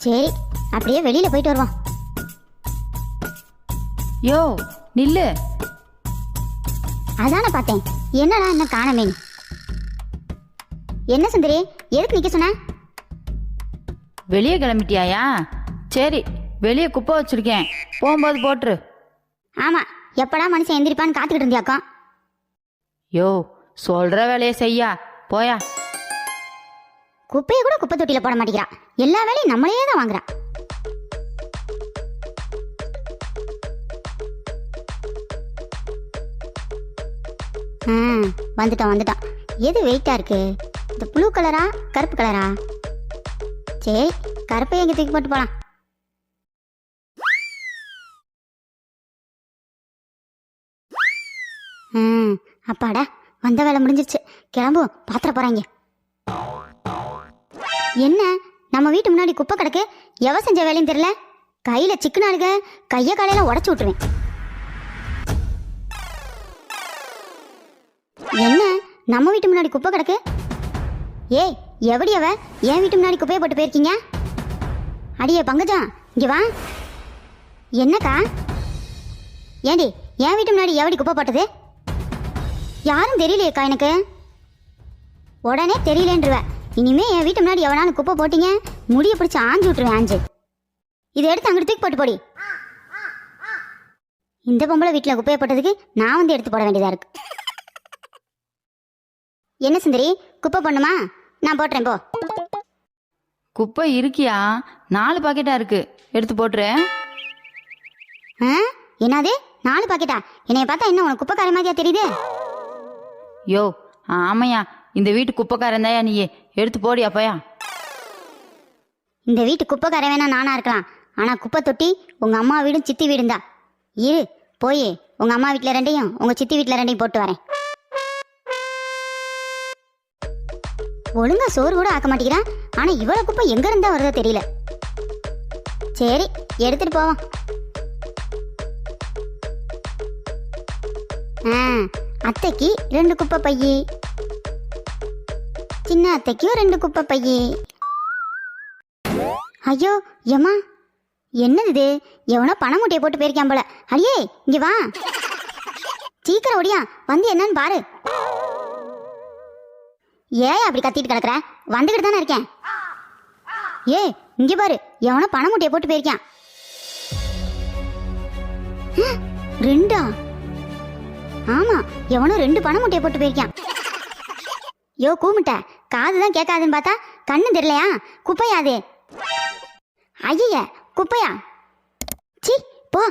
சரி, அப்படியே வெளியில போயிட்டு வருவோம். யோ நில்லு. அதான பார்த்தேன், என்னடா என்ன காணமே. என்ன சுந்தரி, எதுக்கு நிக்க சொன்ன? வெளியே கிளம்பிட்டியாயா? சரி, வெளியே குப்பை வச்சிருக்கேன், போகும்போது போட்டுரு. ஆமா, எப்படா மனுஷன் எந்திரிப்பான்னு காத்துக்கிட்டு இருந்தியாக்கா. யோ சொல்ற வேலையை செய்யா, போயா. குப்பையை கூட குப்பை தொட்டியில போட மாட்டேங்கிறா, எல்லா வேலையும் நம்மளே தான் வாங்குறா. வந்துட்டான் வந்துட்டான். எது வெயிட்டா இருக்கு? இந்த ப்ளூ கலரா கருப்பு கலரா? சரி, கருப்பை எங்க தூக்கி போட்டு போலாம். அப்பாடா, வந்த வேலை முடிஞ்சிருச்சு, கிளம்புவோம். பாத்திர போறாங்க. என்ன நம்ம வீட்டு முன்னாடி குப்பை கிடக்கு, எவ செஞ்ச வேலையும் தெரியல. கையில சிக்கனாளுக, கைய காலையெல்லாம் உடச்சு விட்டுருவேன். என்ன நம்ம வீட்டு முன்னாடி குப்பை கிடக்கு? ஏய், எவடி அவ என் வீட்டு முன்னாடி குப்பையை போட்டு போயிருக்கீங்க? அடியே பங்கஜம், இங்க வா. என்னக்கா? ஏண்டி என் வீட்டு முன்னாடி எவடி குப்பை போட்டது? யாரும் தெரியலையேக்கா எனக்கு. உடனே தெரியலேன்றுவ. இனிமே என் வீட்டு முன்னாடி எவனாலும் குப்பை போட்டீங்க, முடிய பிடிச்சி ஆஞ்சு விட்டுருவேன். ஆஞ்சு இதை எடுத்து அங்கிட்டு தூக்கி போட்டு போடி. இந்த பொம்பளை வீட்டில் குப்பையை போட்டதுக்கு நான் வந்து எடுத்து போட வேண்டியதா இருக்கு. என்ன சுந்தரி, குப்பை பண்ணுமா? நான் போட்டுறேன், போ. குப்பை இருக்கியா? 4 பாக்கெட்டா இருக்கு, எடுத்து போட்டுறேன். என்னது 4 பாக்கெட்டா? என்னைய பார்த்தா என்ன உனக்கு குப்பைக்கார மாதிரியா தெரியுது? யோ ஆமையா, இந்த வீட்டு குப்பைக்காரன் தாயா நீயே, எடுத்து போடியா போயா. இந்த வீட்டு குப்பைக்கார வேணா நானா இருக்கலாம், ஆனா குப்பை தொட்டி உங்க அம்மா வீடும் சித்தி வீடும் தான். இரு, போய் உங்க அம்மா வீட்டுல 2யும் உங்க சித்தி வீட்டுல 2யும் போட்டு வரேன். ஒழுங்கா சோறு கூட ஆக்க மாட்டேங்கிறான், ஆனா இவ்வளவு குப்பை எங்க இருந்தா வருதோ தெரியல. சரி, எடுத்துட்டு போவோம். அத்தைக்கு 2 குப்பை பையி, சின்ன அத்தைக்கும் 2 குப்பை பையி. ஐயோ ஏமா, என்னது இது? எவனோ பணம் மூட்டையை போட்டு போயிருக்கான் போல. அடியே இங்க வா, சீக்கிரம் ஓடியா வந்து என்னன்னு பாரு. ஏன் அப்படி கத்திட்டு கிடக்குற? வந்துகிட்டு தானே இருக்கேன். ஏ இங்க பாரு, எவனோ பணம் மூட்டையை போட்டு போயிருக்கான். 2? ஆமா, எவனோ 2 பணம் மூட்டையை போட்டு போயிருக்கான். யோ கூமிட்ட, காதுதான் கேட்காதுன்னு பார்த்தா கண்ணு தெரியலையா? குப்பையாது. ஐய, குப்பையா? சி போ.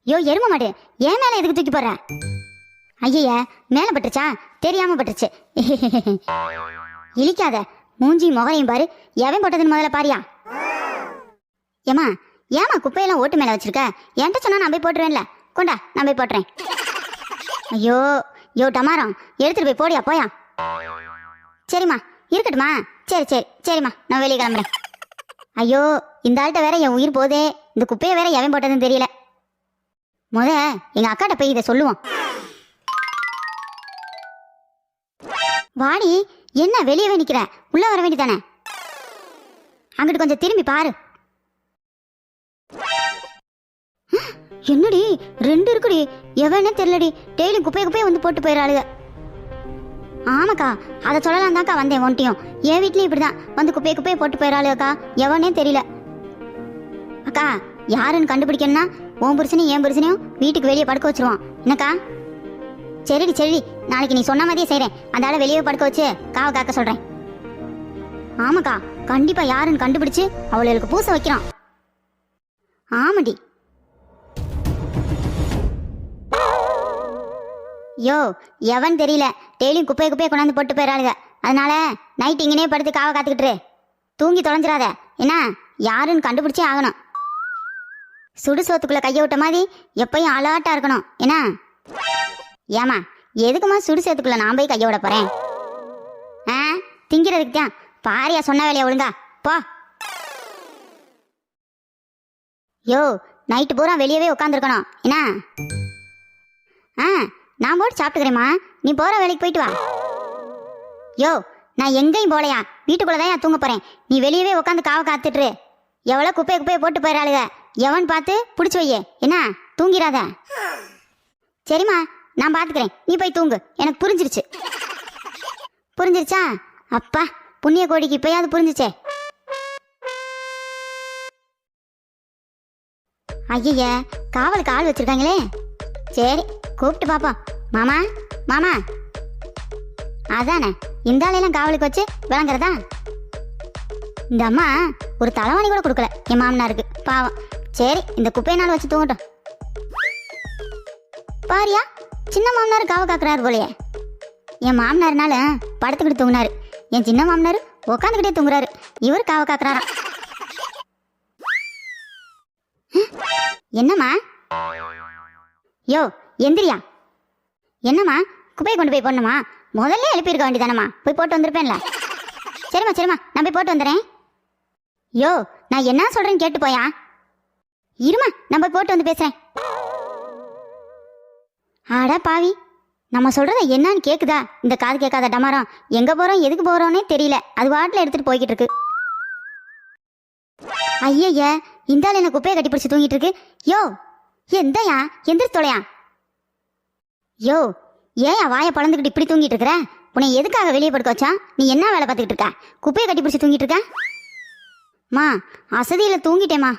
யோ எரும மாடு, ஏன் மேல எதுக்கு தூக்கி போடுற? ஐய, மேல பட்டுருச்சா? தெரியாம பட்டுருச்சு. இழிக்காத, மூஞ்சி முகரையும் பாரு. எவன் போட்டதுன்னு முதல்ல பாரியா. ஏமா ஏமா குப்பையெல்லாம் ஓட்டு மேல வச்சிருக்க? என்கிட்ட சொன்னா நான் போய் போட்டுருவேன்ல. கொண்டா, நான் போய் போட்டுறேன். ஐயோ யோ டமாரம், எடுத்துட்டு போய் போடியா போயா. சரிம்மா, இருக்கட்டுமா? சரி சரி சரிம்மா, நான் வெளியே கிளம்புறேன். ஐயோ, இந்த ஆள்கிட்ட வேற என் உயிர் போதே. இந்த குப்பையை வேற எவன் போட்டதுன்னு தெரியல. எங்க அக்காட்ட போய் இதை சொல்லுவோம். வாடி, என்ன வெளியவே நிக்கிற? உள்ள வர வேண்டியதானே? அங்கிட்டு கொஞ்சம் திரும்பி பாரு. என்னடி 2 இருக்குடி, எவனே தெரியலடி. டெய்லி குப்பையை வந்து போட்டு போயிடாளுங்க. ஆமாக்கா, அதை சொல்லலாம் தான்க்கா வந்தேன். ஒன்ட்டியும் என் வீட்லயும் இப்படிதான் வந்து குப்பையை போட்டு போயிடாளுக்கா. எவனே தெரியல. அக்கா, யாருன்னு கண்டுபிடிக்கணும்னா உன் புருஷனையும் என் புருஷனையும் வீட்டுக்கு வெளியே படுக்க வச்சிருவான். என்னக்கா? சரிடி சரிடி, நாளைக்கு நீ சொன்ன மாதிரியே செய்றேன். அந்த ஆளை வெளியே படுக்க வச்சு காவ காக்க சொல்றேன். ஆமாக்கா, கண்டிப்பா யாருன்னு கண்டுபிடிச்சு அவளுக்கு பூச வைக்கிறான். ஆமாடி. யோ எவன் தெரியல, டெய்லியும் குப்பையை கொண்டாந்து போட்டு போயிடாளுங்க. அதனால நைட் இங்கனே படுத்து காவ காத்துக்கிட்டு தூங்கி தொலைஞ்சிடாத. என்ன, யாருன்னு கண்டுபிடிச்சே ஆகணும். சுடு சோத்துக்குள்ள கைய விட்ட மாதிரி எப்பயும் அலர்ட்டா இருக்கணும். என்ன? ஏமா எதுக்குமா சுடு சோத்துக்குள்ள நான் போய் கைய விட போறேன்? திங்கிறதுக்கு தான். பாரியா சொன்ன வேலையா ஒழுங்கா போ. யோ நைட்டு பூரா வெளியவே உட்காந்துருக்கணும். என்ன? நான் போட்டு சாப்பிட்டுக்கிறேம்மா, நீ போற வேலைக்கு போயிட்டு வா. யோ நான் எங்கேயும் போலையா, வீட்டுக்குள்ளதான் நான் தூங்க போறேன். நீ வெளியவே உட்காந்து காவ காத்துட்டு எவ்வளோ குப்பையை போட்டு போயிடாளுக. எவன் பார்த்து பிடிச்சி வையே, என்ன தூங்கிடாத. சரிம்மா, நான் பார்த்துக்கிறேன், நீ போய் தூங்கு. எனக்கு புரிஞ்சிருச்சு. புரிஞ்சிருச்சா? அப்பா புண்ணிய கோடிக்கு இப்பயாவது புரிஞ்சிச்சே. ஐய, காவலுக்கு ஆள் வச்சிருக்காங்களே. சரி, கூப்பிட்டு பாப்போம். மாமா மாமா, அதானே இந்த ஆளையெல்லாம் காவலுக்கு வச்சு விளங்குறதா? இந்த அம்மா ஒரு தலைவாணி கூட கொடுக்கல என் மாமனாருக்கு, பாவம். சரி, இந்த குப்பையினால வச்சு தூங்கட்டும். பாரியா, சின்ன மாமனார் காவ காக்குறாரு போலையே. என் மாமனார்னால படுத்துக்கிட்டு தூங்கினாரு, என் சின்ன மாமனார் உக்காந்துக்கிட்டே தூங்குறாரு. இவர் காவ காக்குறாராம். என்னம்மா? யோ எந்திரியா. என்னம்மா, குப்பையை கொண்டு போய் போடணுமா? முதல்ல எழுப்பியிருக்க வேண்டியதானம்மா, போய் போட்டு வந்திருப்பேன்ல. சரிம்மா, நான் போய் போட்டு வந்துடுறேன். யோ, நான் என்ன சொல்றேன்னு கேட்டு போயா. இருமா, நான் போய் போட்டு வந்து பேசுறேன். ஆடா பாவி, நம்ம சொல்றத என்னன்னு கேக்குதா இந்த காது கேட்காத டமாரம்? எங்க போறோம் எதுக்கு போறோன்னே தெரியல, அது வாட்டில் எடுத்துட்டு போய்கிட்டு இருக்கு. ஐய, இந்த ஆள் என்ன குப்பையை கட்டி பிடிச்சி தூங்கிட்டு இருக்கு. யோ எந்தயா, எந்திரிச்சு தொலையா. யோ, ஏயா வாயை பழந்துக்கிட்டு இப்படி தூங்கிட்டு இருக்கிற? உன்னை எதுக்காக வெளியே படுக்க வச்சா? நீ என்ன வேலை பார்த்துக்கிட்டு இருக்க? குப்பையை கட்டி பிடிச்சி தூங்கிட்டு இருக்க? மா, அசதியில் தூங்கிட்டேம்மா.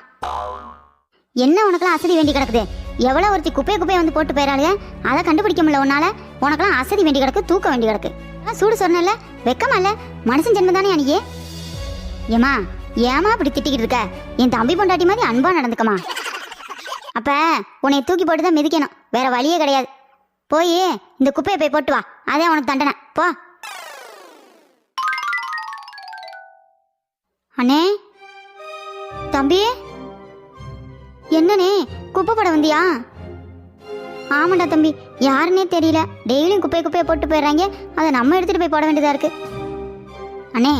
என்ன உனக்கெல்லாம் அசதி வேண்டி கிடக்குது? எவ்வளோ ஒருத்தி குப்பையை வந்து போட்டு போயிடாளுங்க, அதை கண்டுபிடிக்க முடியல உன்னால. உனக்கெல்லாம் அசதி வேண்டி கிடக்கு, தூக்க வேண்டி கிடக்கு. சூடு சொன்னல, வெக்கமா இல்ல? மனுஷன் ஜென்மம் தானே அன்னையே. ஏமா, ஏமா இப்படி திட்டிக்கிட்டு இருக்க? என் தம்பி பொண்டாட்டி மாதிரி அன்பா நடந்துக்கமா. அப்ப உன்னை தூக்கி போட்டு தான் மிதிக்கணும், வேற வழியே கிடையாது. போய் இந்த குப்பையை போய் போட்டு வா, அதே உனக்கு தண்டனை. போ. அண்ணே, தம்பி, என்னண்ணே குப்பை போட வந்தியா? ஆமாண்டா தம்பி, யாருன்னே தெரியல, டெய்லியும் குப்பையை போட்டு போயிடுறாங்க, அதை நம்ம எடுத்துட்டு போய் போட வேண்டியதா இருக்கு. அண்ணே,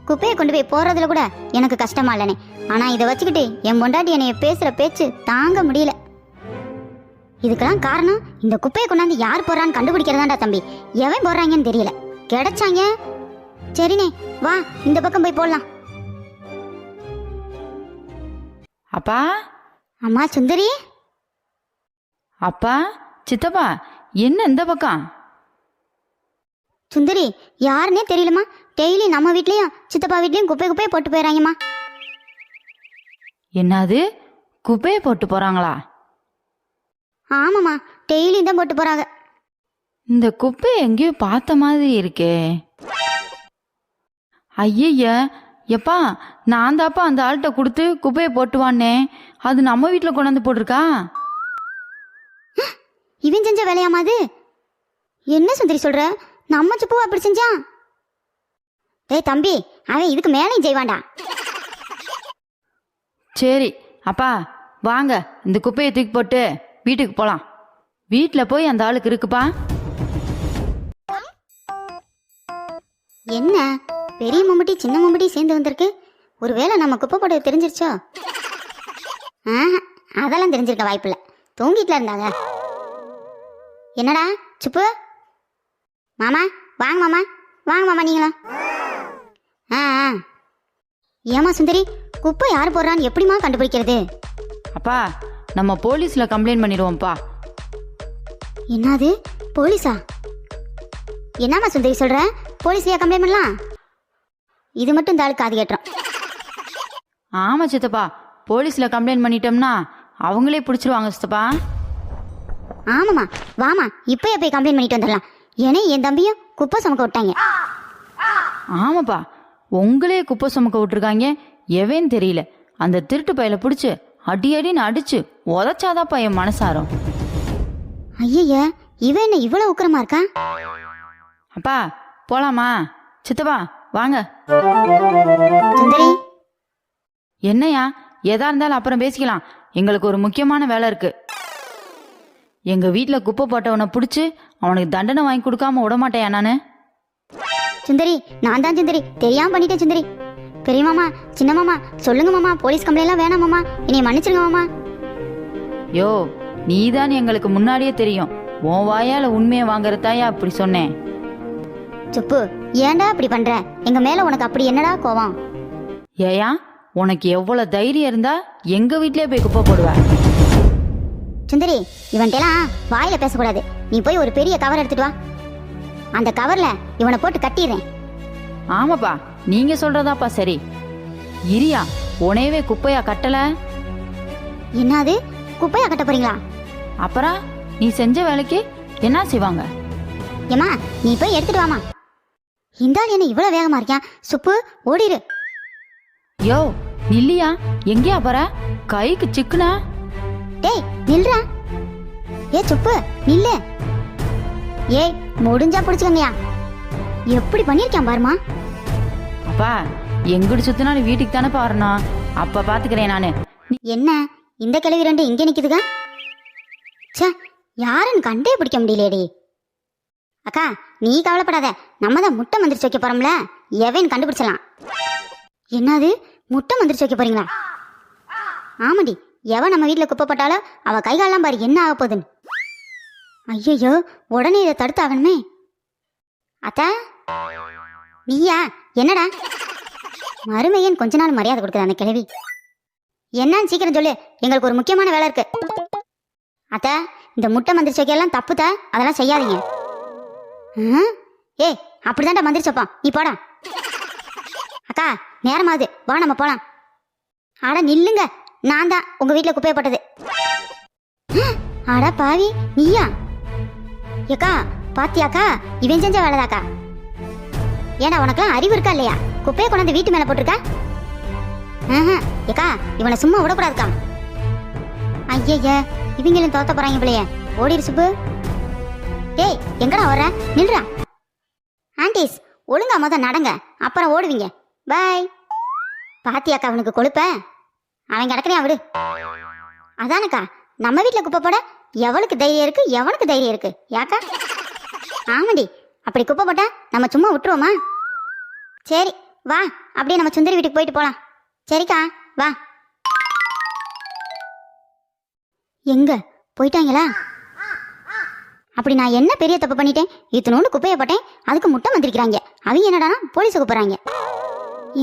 குப்பையை கொண்டு போய் போடுறதுல கூட எனக்கு கஷ்டமா இல்லைண்ணே, ஆனா இதை வச்சுக்கிட்டு என் பொண்டாட்டி என்னைய பேசுற பேச்சு தாங்க முடியல. இதுக்கெல்லாம் காரணம் இந்த குப்பையை கொண்டாந்து யார் போடுறான்னு கண்டுபிடிக்கிறதாண்டா தம்பி. எவன் போடுறாங்கன்னு தெரியல, கிடைச்சாங்க. சரிண்ணே, வா இந்த பக்கம் போய் போடலாம். அப்பா, அம்மா சுந்தரி. அப்பா, சித்தப்பா, என்ன இந்த பக்கம்? சுந்தரி, யாருன்னே தெரியலம்மா, டெய்லி நம்ம வீட்லயும் சித்தப்பா வீட்லயும் குப்பையை போட்டு போயிடறாங்கம்மா. என்னது, குப்பையை போட்டு போறாங்களா? ஆமாம்மா, டெய்லியும் தான் போட்டு போறாங்க. இந்த குப்பையை எங்கேயோ பார்த்த மாதிரி இருக்கே. ஐய, எப்பா, நான் தாப்பா அந்த ஆள்கிட்ட கொடுத்து குப்பையை போட்டுவானே, அது நம்ம வீட்டில் கொண்டாந்து போட்டிருக்கா. இவன் செஞ்ச வேலையாமா அது? என்ன சுந்தரி சொல்ற? நம்ம சுப்புவா அப்படி செஞ்சான்? டேய் தம்பி, அவன் இதுக்கு மேலேயும் செய்வான்டா. சரி அப்பா, வாங்க இந்த குப்பையை தூக்கி போட்டு வீட்டுக்கு போகலாம். வீட்டில் போய் அந்த ஆளுக்கு இருக்குப்பா. என்ன பெரிய மம்பட்டி சின்ன மம்பட்டி சேர்ந்து வந்திருக்கு? ஒருவேளை நம்ம குப்பை போட தெரிஞ்சிருச்சோ? அதெல்லாம் தெரிஞ்சிருக்க வாய்ப்பில்லை, தூங்கிட்டுல இருந்தாங்க. என்னடா சுப்பு? மாமா வாங்க, மாமா வாங்க, மாமா நீங்களும். ஏமா சுந்தரி, குப்பை யார் போடுறான்னு எப்படிமா கண்டுபிடிக்கிறது? அப்பா, நம்ம போலீஸில் கம்ப்ளைண்ட் பண்ணிடுவோம்ப்பா. என்னது, போலீஸா? என்னம்மா சுந்தரி சொல்ற? போலீஸ்லயா கம்ப்ளைண்ட் பண்ணலாம்? இது மட்டும் இந்த ஆளு காது கேட்டுறோம். ஆமாம் சித்தப்பா, போலீஸில் கம்ப்ளைண்ட் பண்ணிட்டோம்னா அவங்களே பிடிச்சிருவாங்க சித்தப்பா. ஆமாம்மா, வாமா இப்பயே போய் கம்ப்ளைண்ட் பண்ணிட்டு வந்துடலாம். ஏன்னா என் தம்பியும் குப்பை சுமக்க விட்டாங்க. ஆமாப்பா, உங்களே குப்பை சுமக்க விட்டுருக்காங்க, எவன் தெரியல. அந்த திருட்டு பையில பிடிச்சி அடின்னு அடிச்சு உதச்சாதாப்பா என் மனசாரம். ஐய, இவன் என்ன இவ்வளவு உக்கிரமா இருக்கா? அப்பா போலாமா? சித்தப்பா வாங்க. சுந்தரி, என்னையா, எதா இருந்தாலும் அப்புறம் பேசிக்கலாம், எங்களுக்கு ஒரு முக்கியமான வேலை இருக்கு. எங்க வீட்டில் குப்பை போட்டவனை பிடிச்சி அவனுக்கு தண்டனை வாங்கி கொடுக்காம விட மாட்டேயா நானு. சுந்தரி, நான் தான் சுந்தரி, தெரியாம பண்ணிட்டேன் சுந்தரி. பெரிய மாமா, சின்ன மாமா, சொல்லுங்க மாமா, போலீஸ் கம்ப்ளைண்ட் எல்லாம் வேணாம் மாமா, என்னைய மன்னிச்சிருங்க மாமா. யோ, நீதான் எங்களுக்கு முன்னாடியே தெரியும், உன் வாயால உண்மையை வாங்குறதாயா அப்படி சொன்னேன். சுப்பு, ஏன்டா இப்படி பண்ற? எங்க மேல உனக்கு அப்படி என்னடா கோவம்? ஏயா உனக்கு எவ்வளவு தைரியம் இருந்தா எங்க வீட்லயே போய் குப்பை போடுவ? சுந்தரி, இவன்ட்டெல்லாம் வாயில பேசக்கூடாது. நீ போய் ஒரு பெரிய கவர் எடுத்துட்டு வா. அந்த கவர்ல இவனை போட்டு கட்டிடுறேன். ஆமாப்பா, நீங்க சொல்றதாப்பா சரி. இரியா, உனையவே குப்பையா கட்டல? என்னது, குப்பையா கட்ட போறீங்களா? அப்புறம் நீ செஞ்ச வேலைக்கு என்ன செய்வாங்க? ஏமா, நீ போய் எடுத்துட்டு வாமா. இந்த ஆள் என்ன இவ்வளவு வேகமா இருக்கான்? சுப்பு, ஓடிரு. யோ நில்லியா, எங்கேயா போற? கைக்கு சிக்குனா? டேய் நில்றா. ஏ சுப்பு, நில்லு. ஏய், முடிஞ்சா பிடிச்சுக்கங்கயா. எப்படி பண்ணிருக்கான் பாருமா. அப்பா, எங்கிட்டு சுத்தினாலும் வீட்டுக்கு தானே வரணும். அப்ப பாத்துக்கிறேன் நானு. என்ன இந்த கிழவி ரெண்டு இங்கே நிக்குதுங்க? ச்சே, யாருன்னு கண்டே பிடிக்க முடியலையேடி. அக்கா, நீ கவலைப்படாத. நம்ம தான் முட்டை மந்திரிச்சு வைக்க போறோம்ல, எவன் கண்டுபிடிச்சலாம். என்னது, முட்டை மந்திரிச்சு வைக்க போறீங்களா? ஆமாடி, எவன் நம்ம வீட்டில் குப்பை போட்டாலோ அவ கைகாலெல்லாம் பாரு என்ன ஆக போகுதுன்னு. ஐயோ, உடனே இதை தடுத்தாகணுமே. அத்தா, நீயா? என்னடா மருமையன் கொஞ்ச நாள் மரியாதை கொடுக்குது அந்த கிழவி. என்னன்னு சீக்கிரம் சொல்லு, எங்களுக்கு ஒரு முக்கியமான வேலை இருக்கு. அத்த, இந்த முட்டை மந்திரிச்சு வைக்கலாம் தப்புதா, அதெல்லாம் செய்யாதீங்க. ஏய், அப்படிதான்டா மந்திரிச்சு வைப்பான், நீ போடா. அக்கா, நேரமாவது, வா நம்ம போலாம். அட நில்லுங்க, நான் தான் உங்க வீட்டுல குப்பையை போட்டது. அட பாவி, நீயா? ஏக்கா பாத்தியாக்கா, இவன் செஞ்ச வேலைதாக்கா. ஏடா உனக்குலாம் அறிவு இருக்கா இல்லையா? குப்பையை கொண்டாந்து வீட்டு மேல போட்டிருக்கா? ஏக்கா, இவனை சும்மா விடக்கூடாதுக்கா. ஐய, இவங்களும் தோத்த போறாங்க பிள்ளைய. ஓடிரு சுப்பு. டேய், எங்கடா வர்ற? நில்றா. ஆன்டிஸ், ஒழுங்கா மொத நடங்க, அப்புறம் ஓடுவீங்க. பாய். பாத்தியாக்கா அவனுக்கு கொழுப்ப? அவன் கிடக்குறியா விடு. அதானக்கா, நம்ம வீட்டுல குப்பை போட எவளுக்கு தைரியம் இருக்கு, எவனுக்கு தைரியம் இருக்கு? யாக்கா? ஆமாடி, அப்படி குப்பை போட்டா நம்ம சும்மா விட்டுருவோமா? சரி வா, அப்படியே நம்ம சுந்தரி வீட்டுக்கு போயிட்டு போலாம். சரிக்கா, வா. எங்க போயிட்டாங்களா? அப்படி நான் என்ன பெரிய தப்பு பண்ணிட்டேன்? இத்தனோண்டு குப்பையை போட்டேன், அதுக்கு முட்டை மந்திரிக்கிறாங்க. அவங்க என்னடானா போலீஸுக்கு போறாங்க.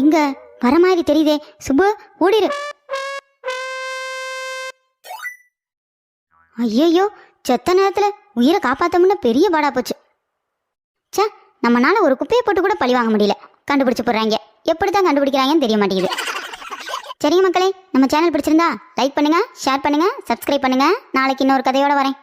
எங்க வர மாதிரி தெரியுதே. சுப்பு, ஓடிரு. ஐயோ, செத்த நேரத்துல உயிரை காப்பாத்தமுன்னா பெரிய பாடா போச்சு. சே, நம்மனால ஒரு குப்பையை போட்டு கூட பழி வாங்க முடியல. கண்டுபிடிச்சு போடுறாங்க. எப்படித்தான் கண்டுபிடிக்கிறாங்கன்னு தெரிய மாட்டேங்குது. சரிங்க மக்களே, நம்ம சேனல் பிடிச்சிருந்தா லைக் பண்ணுங்க, ஷேர் பண்ணுங்க, சப்ஸ்கிரைப் பண்ணுங்க. நாளைக்கு இன்னொரு கதையோட வரேன்.